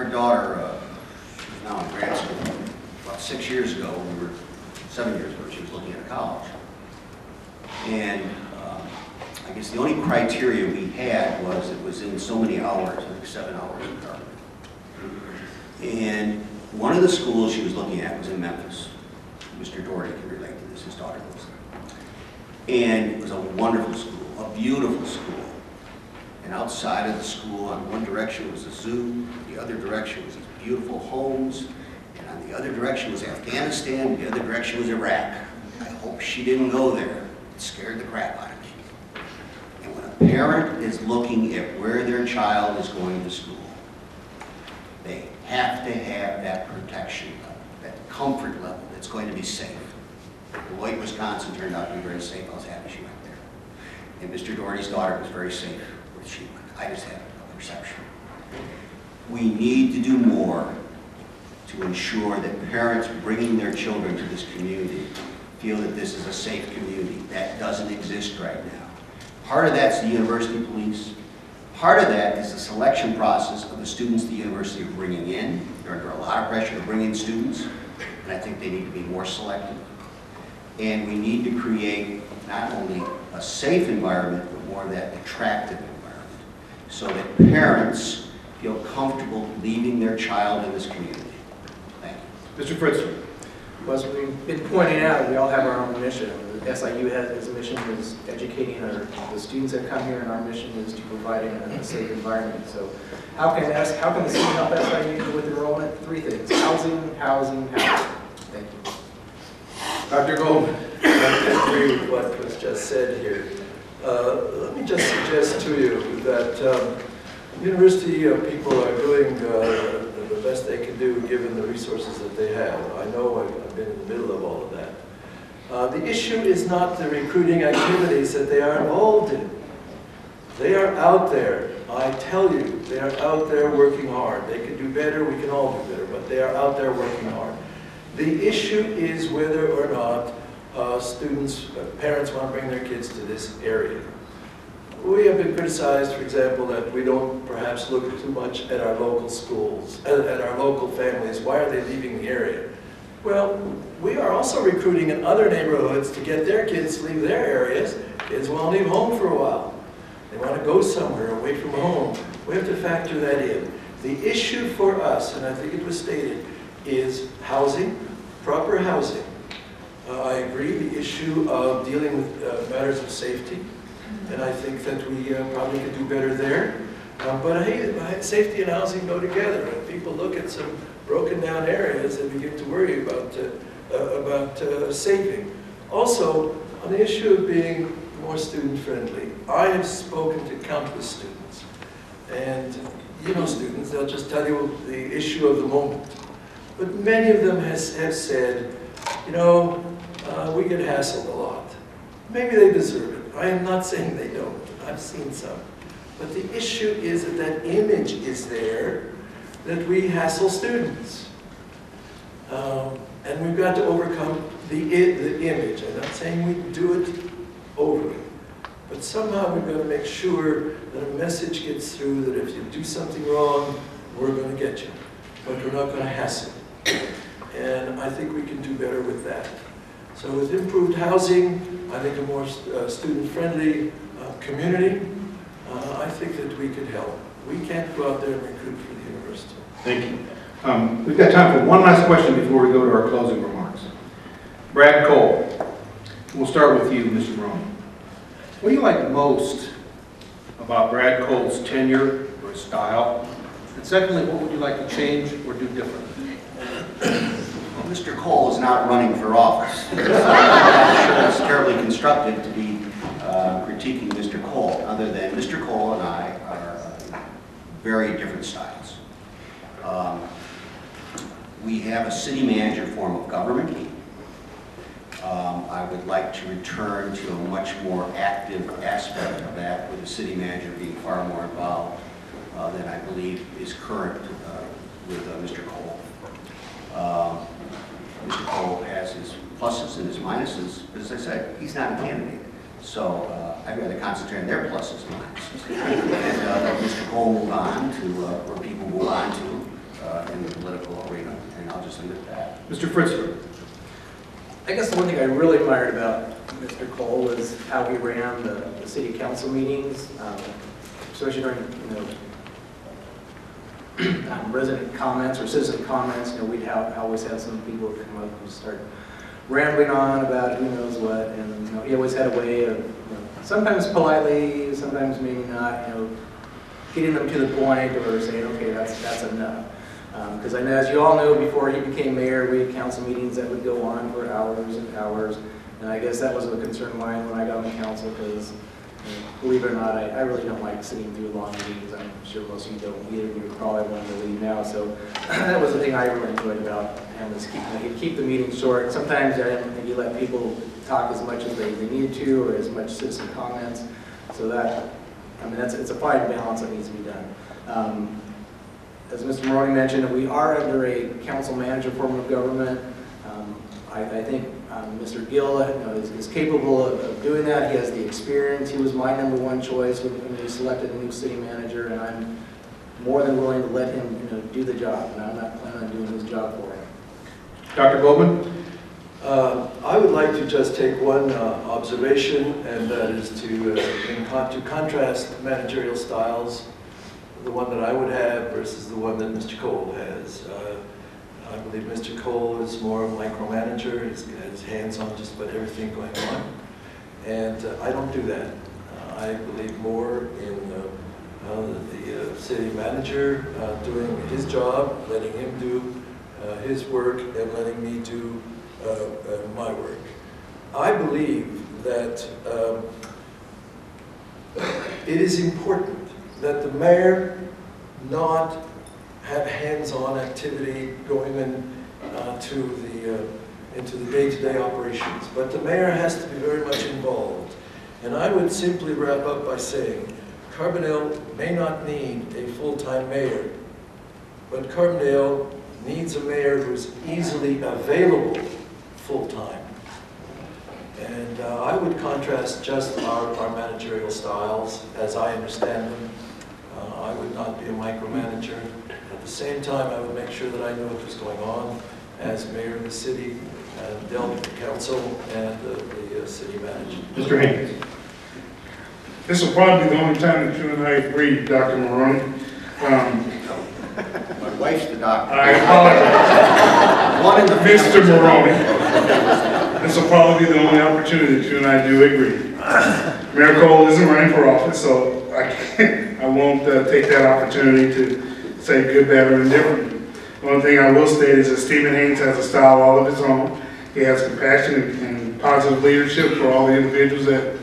Our daughter, she's now in grad school. About 6 years ago, 7 years ago, she was looking at college. And I guess the only criteria we had was it was in so many hours, like 7 hours in Carbondale. And one of the schools she was looking at was in Memphis. Mr. Doherty can relate to this, his daughter lives there. And it was a wonderful school, a beautiful school. And outside of the school, on one direction was a zoo, the other direction was these beautiful homes, and on the other direction was Afghanistan, the other direction was Iraq. I hope she didn't go there. It scared the crap out of me. And when a parent is looking at where their child is going to school, they have to have that protection level, that comfort level that's going to be safe. Beloit, Wisconsin turned out to be very safe. I was happy she went there. And Mr. Doherty's daughter was very safe where she went. I just had a perception. We need to do more to ensure that parents bringing their children to this community feel that this is a safe community. That doesn't exist right now. Part of that's the university police. Part of that is the selection process of the students the university are bringing in. They're under a lot of pressure to bring in students, and I think they need to be more selective. And we need to create not only a safe environment, but more of that attractive environment, so that parents feel comfortable leaving their child in this community. Thank you. Mr. Fritz. Well, as we've been pointing out, we all have our own mission. The SIU has its mission is educating the students that come here, and our mission is to providing a safe environment. So how can the city help SIU with enrollment? 3 things: housing, housing, housing. Thank you. Dr. Goldman. I agree with what was just said here. Let me just suggest to you that university people are doing the best they can do given the resources that they have. I know I've been in the middle of all of that. The issue is not the recruiting activities that they are involved in. They are out there. I tell you, they are out there working hard. They can do better, we can all do better, but they are out there working hard. The issue is whether or not parents want to bring their kids to this area. We have been criticized, for example, that we don't perhaps look too much at our local schools, at our local families. Why are they leaving the area? Well, we are also recruiting in other neighborhoods to get their kids to leave their areas. Kids want to leave home for a while. They want to go somewhere away from home. We have to factor that in. The issue for us, and I think it was stated, is housing, proper housing. I agree, the issue of dealing with matters of safety, and I think that we probably could do better there. But hey, safety and housing go together. When people look at some broken down areas, they begin to worry about saving. Also, on the issue of being more student friendly, I have spoken to countless students, and you know students, they'll just tell you the issue of the moment. But many of them have said, you know, we get hassled a lot. Maybe they deserve it. I am not saying they don't. I've seen some. But the issue is that that image is there, that we hassle students. And we've got to overcome the image. I'm not saying we do it overly. But somehow we've got to make sure that a message gets through that if you do something wrong, we're going to get you. But we're not going to hassle. And I think we can do better with that. So with improved housing, I think a more student-friendly community, I think that we could help. We can't go out there and recruit for the university. Thank you. We've got time for one last question before we go to our closing remarks. Brad Cole, we'll start with you, Mr. Roman. What do you like most about Brad Cole's tenure or his style? And secondly, what would you like to change or do differently? Well, Mr. Cole is not running for office. I'm not sure it's terribly constructive to be critiquing Mr. Cole, other than Mr. Cole and I are very different styles. We have a city manager form of government. I would like to return to a much more active aspect of that, with the city manager being far more involved than I believe is current with Mr. Cole. Mr. Cole has his pluses and his minuses, but as I said, he's not a candidate. So I'd rather concentrate on their pluses and minuses. And let Mr. Cole move on to where people move on to in the political arena, and I'll just leave it at that. Mr. Fritzler. I guess the one thing I really admired about Mr. Cole was how he ran the city council meetings, especially during, resident comments or citizen comments. We'd always have some people come up and start rambling on about who knows what, and he always had a way of, sometimes politely, sometimes maybe not, getting them to the point or saying, okay, that's enough. Because I know, as you all know, before he became mayor, we had council meetings that would go on for hours and hours, and I guess that was a concern of mine when I got on the council, because believe it or not, I really don't like sitting through long meetings. I'm sure most of you don't either. You're probably wanting to leave now. So that was the thing I really enjoyed about him, is he'd keep the meetings short. Sometimes I didn't think he let people talk as much as they needed to, or as much citizen comments. So that, it's a fine balance that needs to be done. As Mr. Maroney mentioned, we are under a council manager form of government. I think Mr. Gill is capable of doing that. He has the experience. He was my #1 choice when we selected a new city manager, and I'm more than willing to let him do the job, and I'm not planning on doing his job for him. Dr. Goldman? I would like to just take one observation, and that is to contrast managerial styles, the one that I would have versus the one that Mr. Cole has. I believe Mr. Cole is more of a micromanager. He's got his hands on just about everything going on. And I don't do that. I believe more in the city manager doing his job, letting him do his work, and letting me do my work. I believe that it is important that the mayor not have hands-on activity going into the day-to-day operations, but the mayor has to be very much involved. And I would simply wrap up by saying, Carbondale may not need a full-time mayor, but Carbondale needs a mayor who's easily available full-time. And I would contrast just our managerial styles as I understand them. I would not be a micromanager. At the same time, I would make sure that I knew what was going on as mayor of the city, and dealt with the council and the city manager. Mr. Haynes. This will probably be the only time that you and I agree, Dr. Maroney. My wife's the doctor. I apologize. One in the Mr. Maroney. This will probably be the only opportunity that you and I do agree. Mayor Cole isn't running for office, so I won't take that opportunity to say good, bad, or indifferent. One thing I will state is that Stephen Haynes has a style all of his own. He has compassion and positive leadership for all the individuals that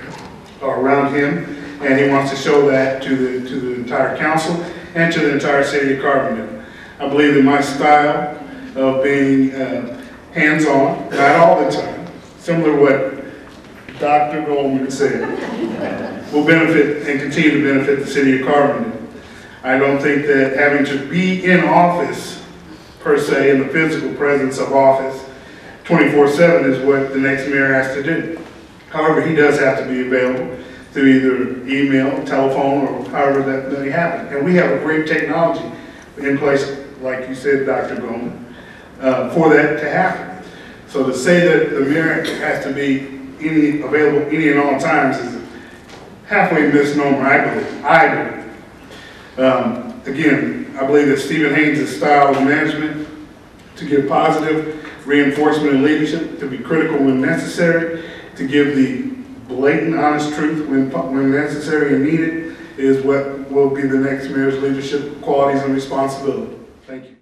are around him, and he wants to show that to the entire council and to the entire city of Carbondale. I believe that my style of being hands-on, not all the time, similar to what Dr. Goldman said, will benefit and continue to benefit the city of Carbondale. I don't think that having to be in office, per se, in the physical presence of office, 24/7 is what the next mayor has to do. However, he does have to be available through either email, telephone, or however that may happen. And we have a great technology in place, like you said, Dr. Goldman, for that to happen. So to say that the mayor has to be available any and all times is a halfway misnomer, I believe. Again, I believe that Stephen Haynes' style of management to give positive reinforcement and leadership, to be critical when necessary, to give the blatant, honest truth when necessary and needed, is what will be the next mayor's leadership qualities and responsibility. Thank you.